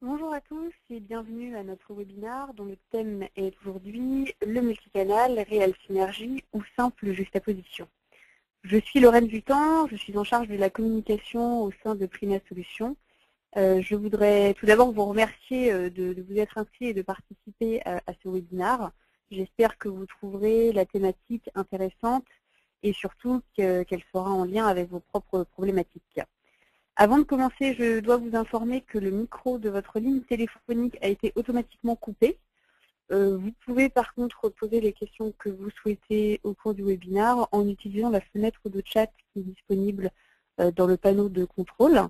Bonjour à tous et bienvenue à notre webinaire dont le thème est aujourd'hui le multicanal, réelle synergie ou simple juxtaposition. Je suis Lorraine Vuittant, je suis en charge de la communication au sein de Prima Solutions. Je voudrais tout d'abord vous remercier de vous être inscrits et de participer à ce webinaire. J'espère que vous trouverez la thématique intéressante et surtout qu'elle sera en lien avec vos propres problématiques. Avant de commencer, je dois vous informer que le micro de votre ligne téléphonique a été automatiquement coupé. Vous pouvez par contre poser les questions que vous souhaitez au cours du webinaire en utilisant la fenêtre de chat qui est disponible dans le panneau de contrôle.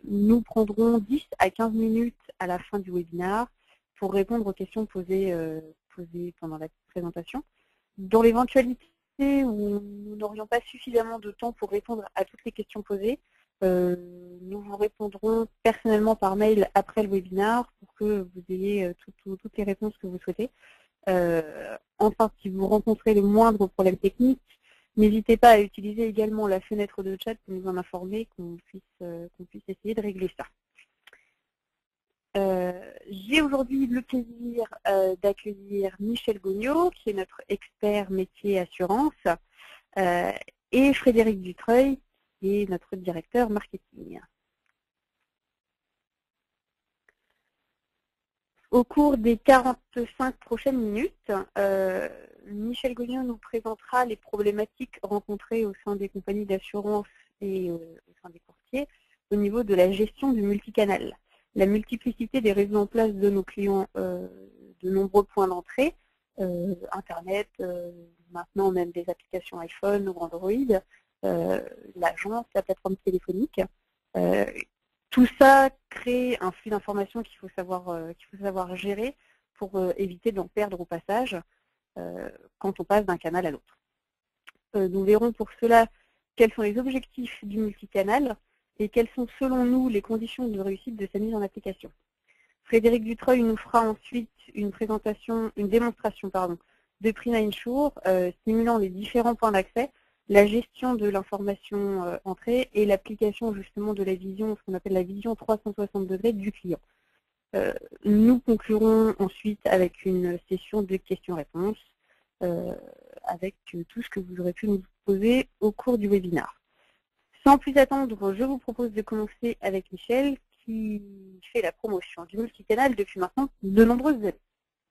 Nous prendrons 10 à 15 minutes à la fin du webinaire pour répondre aux questions posées pendant la présentation. Dans l'éventualité où nous n'aurions pas suffisamment de temps pour répondre à toutes les questions posées, nous vous répondrons personnellement par mail après le webinaire pour que vous ayez toutes les réponses que vous souhaitez. Enfin, si vous rencontrez le moindre problème technique, n'hésitez pas à utiliser également la fenêtre de chat pour nous en informer, qu'on puisse essayer de régler ça. J'ai aujourd'hui le plaisir d'accueillir Michel Gognaud, qui est notre expert métier assurance, et Frédéric Dutreuil, qui est notre directeur marketing. Au cours des 45 prochaines minutes, Michel Gognaud nous présentera les problématiques rencontrées au sein des compagnies d'assurance et au sein des courtiers au niveau de la gestion du multicanal. La multiplicité des réseaux en place de nos clients, de nombreux points d'entrée, Internet, maintenant même des applications iPhone ou Android, l'agence, la plateforme téléphonique. Tout ça crée un flux d'informations qu'il faut savoir gérer pour éviter d'en perdre au passage quand on passe d'un canal à l'autre. Nous verrons pour cela quels sont les objectifs du multicanal et quelles sont selon nous les conditions de réussite de sa mise en application. Frédéric Dutreuil nous fera ensuite une démonstration de Prima Insure, stimulant les différents points d'accès, la gestion de l'information entrée et l'application justement de la vision, ce qu'on appelle la vision 360 degrés du client. Nous conclurons ensuite avec une session de questions-réponses avec tout ce que vous aurez pu nous poser au cours du webinaire. Sans plus attendre, je vous propose de commencer avec Michel, qui fait la promotion du multicanal depuis maintenant de nombreuses années.